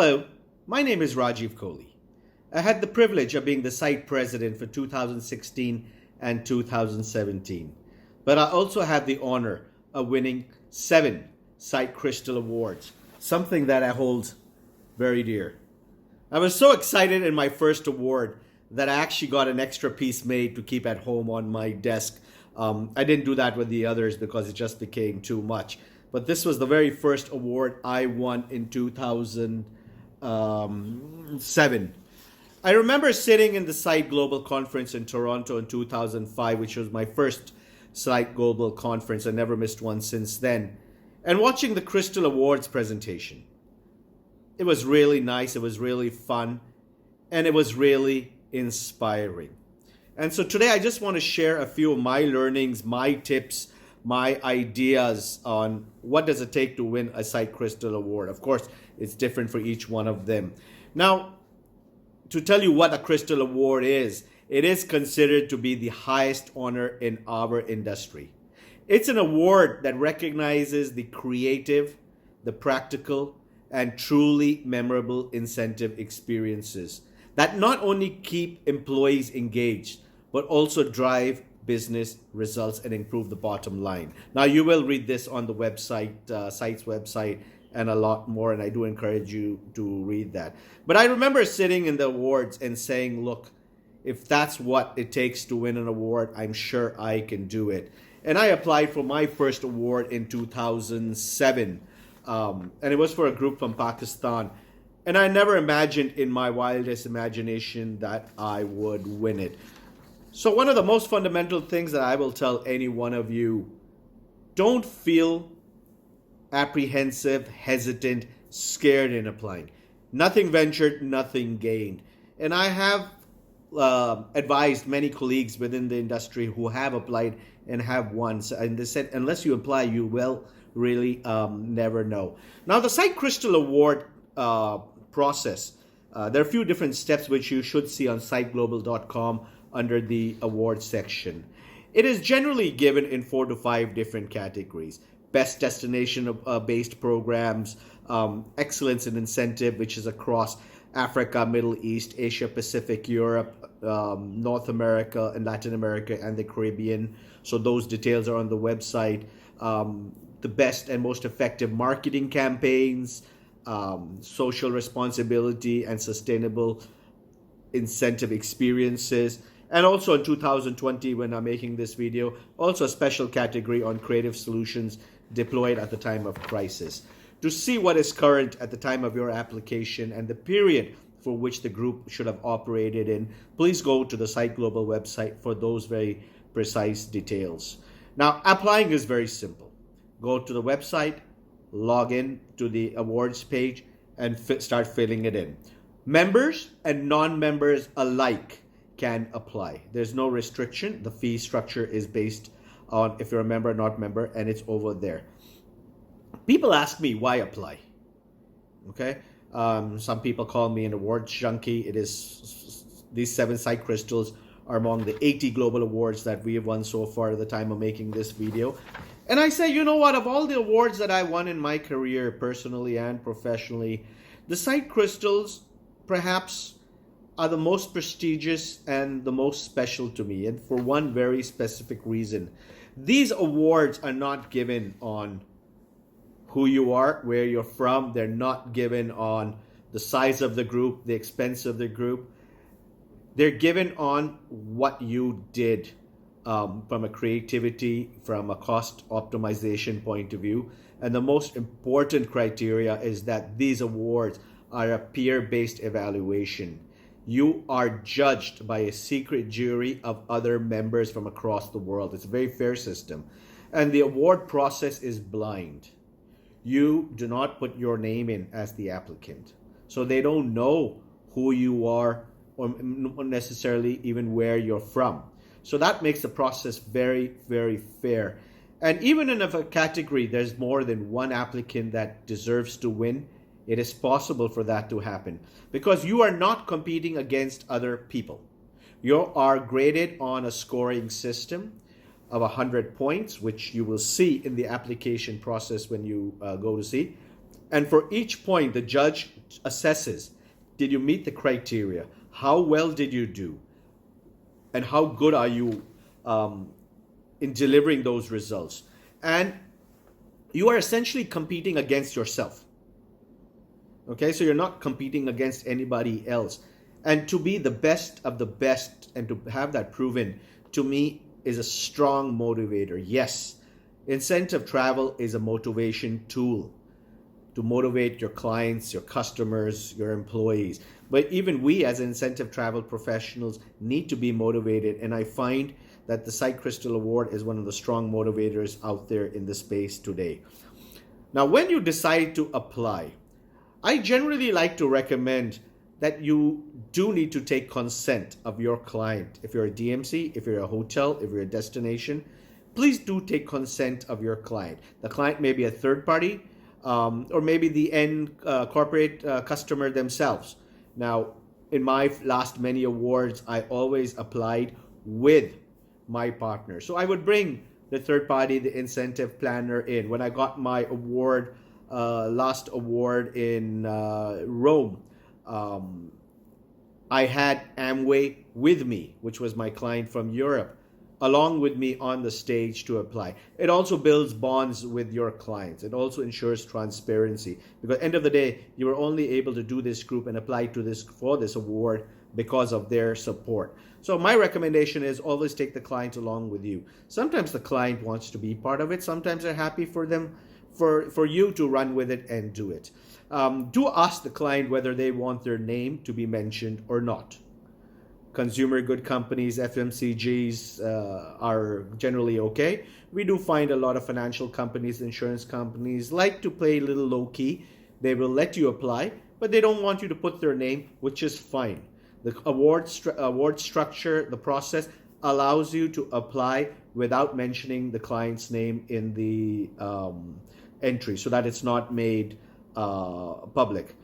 Hello, my name is Rajeev Kohli. I had the privilege of being the site president for 2016 and 2017, but I also had the honor of winning 7 Site Crystal Awards, something that I hold very dear. I was so excited in my first award that I actually got an extra piece made to keep at home on my desk. I didn't do that with the others because it just became too much. But this was the very first award I won in 2007. I remember sitting in the Site Global Conference in Toronto in 2005, which was my first Site Global Conference. I never missed one since then. And watching the Crystal Awards presentation. It was really nice, it was really fun, and it was really inspiring. And so today I just want to share a few of my learnings, my tips, my ideas on what does it take to win a Site Crystal Award. Of course, it's different for each one of them. Now, to tell you what a Crystal Award is, it is considered to be the highest honor in our industry. It's an award that recognizes the creative, the practical, and truly memorable incentive experiences that not only keep employees engaged, but also drive business results and improve the bottom line. Now, you will read this on the website, site's website, and a lot more, and I do encourage you to read that. But I remember sitting in the awards and saying, look, if that's what it takes to win an award, I'm sure I can do it. And I applied for my first award in 2007. And it was for a group from Pakistan. And I never imagined in my wildest imagination that I would win it. So one of the most fundamental things that I will tell any one of you, don't feel apprehensive, hesitant, scared in applying. Nothing ventured, nothing gained. And I have advised many colleagues within the industry who have applied and have won. And they said, unless you apply, you will really never know. Now, the Site Crystal Award process, there are a few different steps which you should see on siteglobal.com under the award section. It is generally given in 4 to 5 different categories. Best destination based programs, excellence in incentive, which is across Africa, Middle East, Asia Pacific, Europe, North America, and Latin America, and the Caribbean. So those details are on the website. The best and most effective marketing campaigns, social responsibility and sustainable incentive experiences. And also in 2020, when I'm making this video, also a special category on creative solutions deployed at the time of crisis. To see what is current at the time of your application and the period for which the group should have operated in, please go to the Site Global website for those very precise details. Now, applying is very simple. Go to the website, log in to the awards page, and start filling it in. Members and non-members alike can apply. There's no restriction. The fee structure is based on if you're a member or not member, and it's over there. People ask me why apply. Okay, some people call me an awards junkie. It is these 7 Site Crystals are among the 80 global awards that we have won so far at the time of making this video. And I say, you know what, of all the awards that I won in my career, personally and professionally, the Site Crystals perhaps are the most prestigious and the most special to me, and for one very specific reason. These awards are not given on who you are, where you're from. They're not given on the size of the group, the expense of the group. They're given on what you did from a creativity, from a cost optimization point of view. And the most important criteria is that these awards are a peer-based evaluation. You are judged by a secret jury of other members from across the world. It's a very fair system. And the award process is blind. You do not put your name in as the applicant. So they don't know who you are or necessarily even where you're from. So that makes the process very, very fair. And even in a category, there's more than one applicant that deserves to win. It is possible for that to happen because you are not competing against other people. You are graded on a scoring system of 100 points, which you will see in the application process when you go to see. And for each point, the judge assesses, did you meet the criteria? How well did you do? And how good are you in delivering those results? And you are essentially competing against yourself. Okay, so you're not competing against anybody else. And to be the best of the best and to have that proven, to me, is a strong motivator. Yes, incentive travel is a motivation tool to motivate your clients, your customers, your employees. But even we as incentive travel professionals need to be motivated. And I find that the Site Crystal Award is one of the strong motivators out there in the space today. Now, when you decide to apply, I generally like to recommend that you do need to take consent of your client. If you're a DMC, if you're a hotel, if you're a destination, please do take consent of your client. The client may be a third party, or maybe the end corporate customer themselves. Now, in my last many awards, I always applied with my partner. So I would bring the third party, the incentive planner in. When I got my award, last award in Rome, I had Amway with me, which was my client from Europe, along with me on the stage to apply. It also builds bonds with your clients. It also ensures transparency, because at the end of the day, you were only able to do this group and apply to this for this award because of their support. So my recommendation is always take the client along with you. Sometimes the client wants to be part of it. Sometimes they're happy for them, for you to run with it and do it. Do ask the client whether they want their name to be mentioned or not. Consumer good companies, FMCGs are generally okay. We do find a lot of financial companies, insurance companies like to play a little low key. They will let you apply, but they don't want you to put their name, which is fine. The award structure, the process allows you to apply without mentioning the client's name in the entry, so that it's not made public.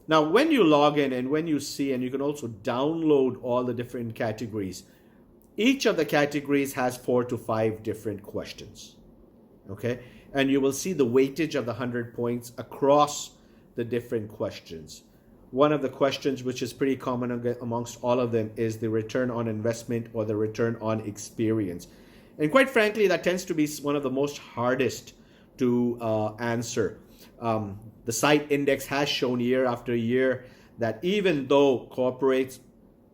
Now, when you log in and when you see, and you can also download all the different categories, each of the categories has 4 to 5 different questions. Okay? And you will see the weightage of the 100 points across the different questions. One of the questions which is pretty common amongst all of them is the return on investment or the return on experience. And quite frankly, that tends to be one of the most hardest to answer. The site index has shown year after year that even though corporates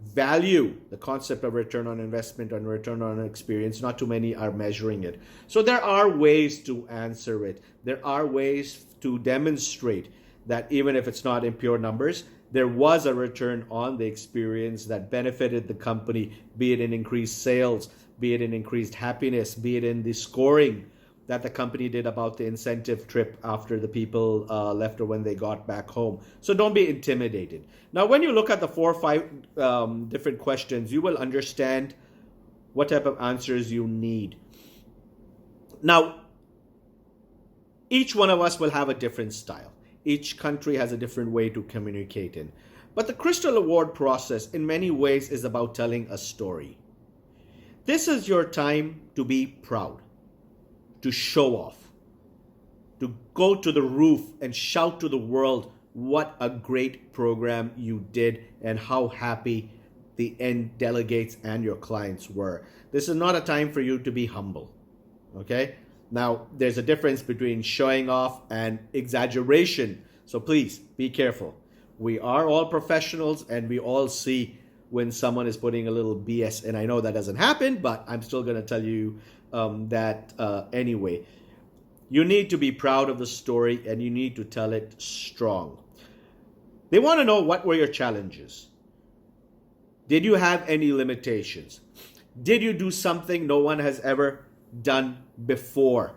value the concept of return on investment and return on experience, not too many are measuring it. So there are ways to answer it. There are ways to demonstrate that even if it's not in pure numbers, there was a return on the experience that benefited the company, be it in increased sales, be it in increased happiness, be it in the scoring that the company did about the incentive trip after the people left or when they got back home. So don't be intimidated. Now, when you look at the 4 or 5 different questions, you will understand what type of answers you need. Now, each one of us will have a different style. Each country has a different way to communicate in. But the Crystal Award process in many ways is about telling a story. This is your time to be proud, to show off, to go to the roof and shout to the world what a great program you did and how happy the end delegates and your clients were. This is not a time for you to be humble, okay? Now, there's a difference between showing off and exaggeration, so please be careful. We are all professionals and we all see when someone is putting a little BS, and I know that doesn't happen, but I'm still going to tell you that anyway. You need to be proud of the story and you need to tell it strong. They want to know, what were your challenges? Did you have any limitations? Did you do something no one has ever done before?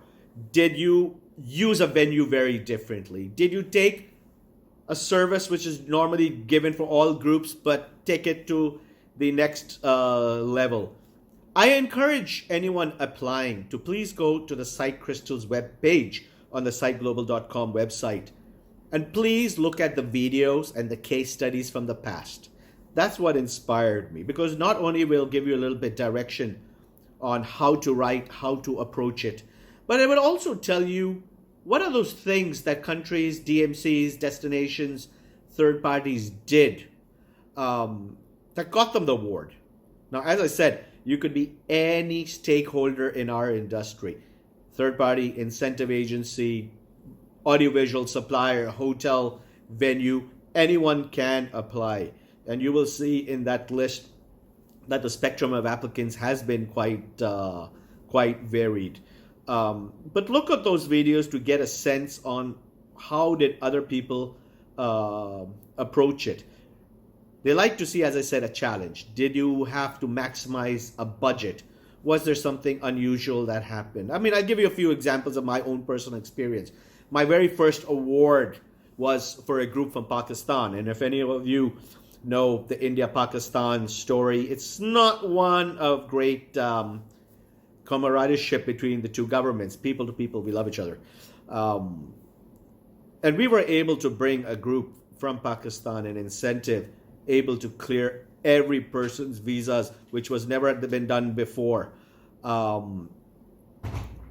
Did you use a venue very differently? Did you take a service which is normally given for all groups but take it to the next level? I encourage anyone applying to please go to the Site Crystal's webpage on the siteglobal.com website and please look at the videos and the case studies from the past. That's what inspired me, because not only will give you a little bit direction on how to write, how to approach it, but it will also tell you what are those things that countries, DMCs, destinations, third parties did that got them the award? Now, as I said, you could be any stakeholder in our industry: third party, incentive agency, audiovisual supplier, hotel, venue. Anyone can apply. And you will see in that list that the spectrum of applicants has been quite varied. But look at those videos to get a sense on how did other people approach it. They like to see, as I said, a challenge. Did you have to maximize a budget? Was there something unusual that happened? I mean, I'll give you a few examples of my own personal experience. My very first award was for a group from Pakistan. And if any of you know the India-Pakistan story, it's not one of great camaraderie between the two governments. People to people, we love each other. And we were able to bring a group from Pakistan an incentive, able to clear every person's visas, which was never been done before, and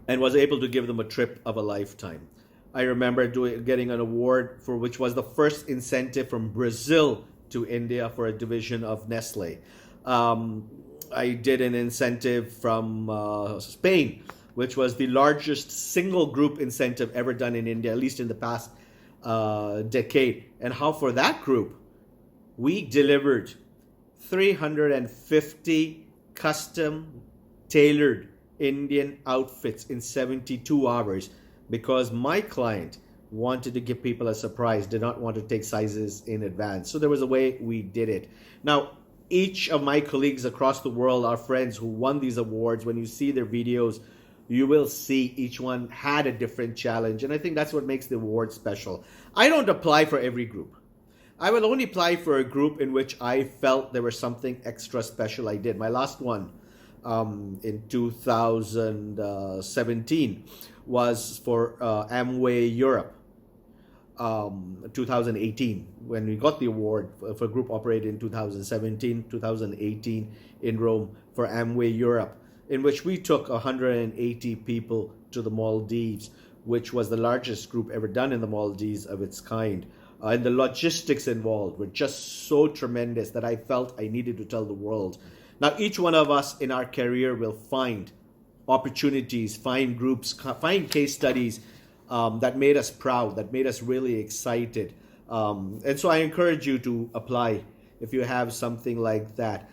was able to give them a trip of a lifetime. I remember getting an award for which was the first incentive from Brazil to India for a division of Nestle. I did an incentive from Spain, which was the largest single group incentive ever done in India, at least in the past decade. And how for that group, we delivered 350 custom tailored Indian outfits in 72 hours because my client wanted to give people a surprise, did not want to take sizes in advance. So there was a way we did it. Now, each of my colleagues across the world, our friends who won these awards, when you see their videos, you will see each one had a different challenge. And I think that's what makes the award special. I don't apply for every group. I will only apply for a group in which I felt there was something extra special I did. My last one in 2017 was for Amway Europe. 2018, when we got the award for group operated in 2017, 2018 in Rome for Amway Europe, in which we took 180 people to the Maldives, which was the largest group ever done in the Maldives of its kind. And the logistics involved were just so tremendous that I felt I needed to tell the world. Now, each one of us in our career will find opportunities, find groups, find case studies that made us proud, that made us really excited. And so I encourage you to apply if you have something like that.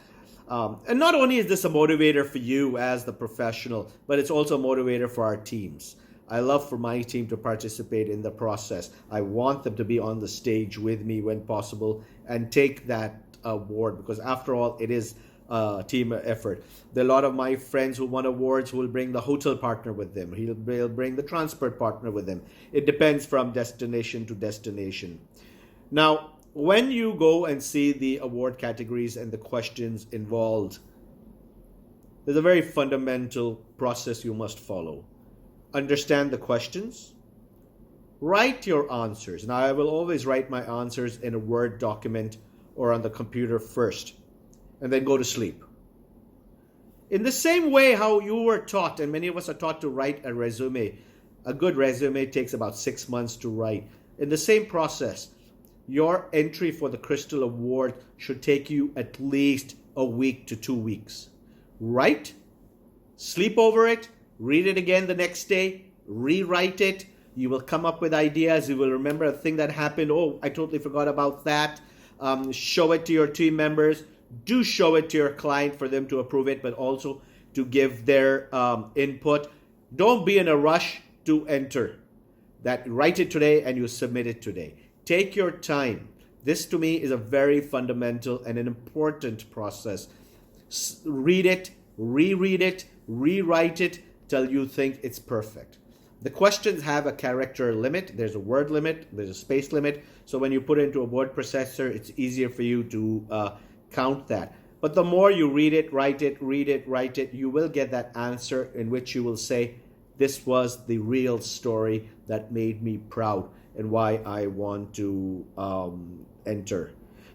And not only is this a motivator for you as the professional, but it's also a motivator for our teams. I love for my team to participate in the process. I want them to be on the stage with me when possible and take that award, because after all, it is a team effort. There are a lot of my friends who won awards who will bring the hotel partner with them. He'll bring the transport partner with them. It depends from destination to destination. Now, when you go and see the award categories and the questions involved, there's a very fundamental process you must follow. Understand the questions. Write your answers. Now, I will always write my answers in a Word document or on the computer first, and then go to sleep. In the same way how you were taught, and many of us are taught to write a resume. A good resume takes about 6 months to write. In the same process, your entry for the Crystal Award should take you at least a week to 2 weeks. Write, sleep over it, read it again the next day, rewrite it. You will come up with ideas. You will remember a thing that happened. Oh, I totally forgot about that. Show it to your team members. Do show it to your client for them to approve it, but also to give their input. Don't be in a rush to enter. Write it today and you submit it today. Take your time. This to me is a very fundamental and an important process. Read it, reread it, rewrite it till you think it's perfect. The questions have a character limit. There's a word limit. There's a space limit. So when you put it into a word processor, it's easier for you to count that. But the more you read it, write it, you will get that answer in which you will say, this was the real story that made me proud and why I want to enter.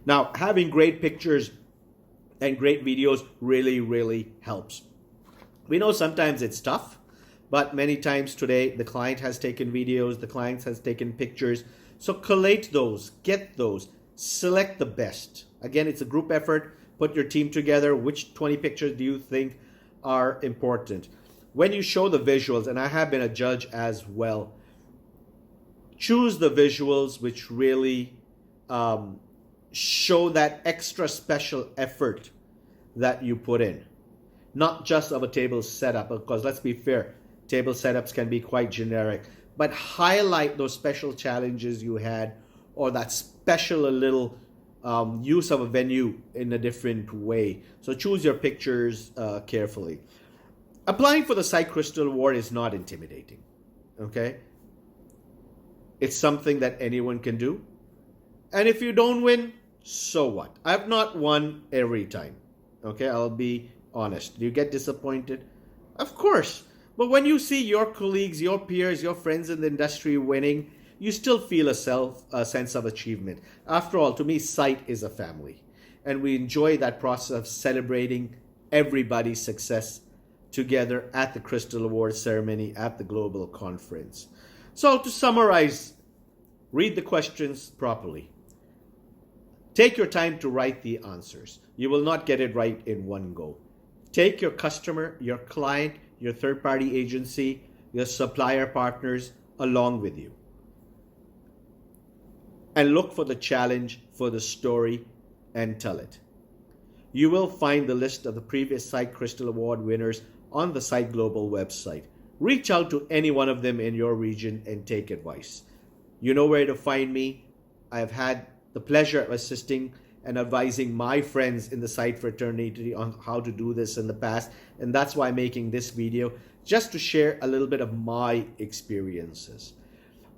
Now, having great pictures and great videos really, really helps. We know sometimes it's tough, But many times today, the client has taken videos, the client has taken pictures. So collate those, get those, select the best. Again, it's a group effort. Put your team together. Which 20 pictures do you think are important? When you show the visuals, and I have been a judge as well, choose the visuals which really show that extra special effort that you put in. Not just of a table setup, because let's be fair, table setups can be quite generic, but highlight those special challenges you had, or that special little use of a venue in a different way. So choose your pictures carefully. Applying for the Site Crystal Award is not intimidating, okay? It's something that anyone can do. And if you don't win, so what? I've not won every time, okay? I'll be honest. Do you get disappointed? Of course. But when you see your colleagues, your peers, your friends in the industry winning, you still feel a sense of achievement. After all, to me, Site is a family. And we enjoy that process of celebrating everybody's success together at the Crystal Awards ceremony at the Global Conference. So to summarize, read the questions properly. Take your time to write the answers. You will not get it right in one go. Take your customer, your client, your third-party agency, your supplier partners along with you. And look for the challenge, for the story, and tell it. You will find the list of the previous Site Crystal Award winners on the Site Global website. Reach out to any one of them in your region and take advice. You know where to find me. I have had the pleasure of assisting and advising my friends in the Site fraternity on how to do this in the past, and that's why I'm making this video, just to share a little bit of my experiences.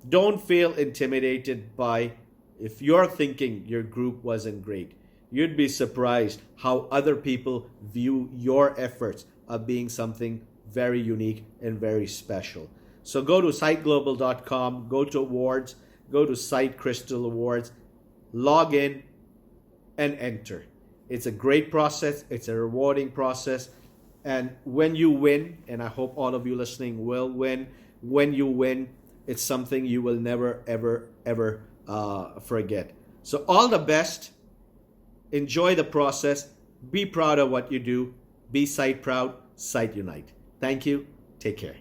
Don't feel intimidated by if you're thinking your group wasn't great. You'd be surprised how other people view your efforts of being something very unique and very special. So go to siteglobal.com, go to awards, go to Site Crystal Awards, log in and enter. It's a great process. It's a rewarding process. And when you win, and I hope all of you listening will win, when you win, it's something you will never, ever, ever forget. So all the best. Enjoy the process. Be proud of what you do. Be Site proud. Site unite. Thank you. Take care.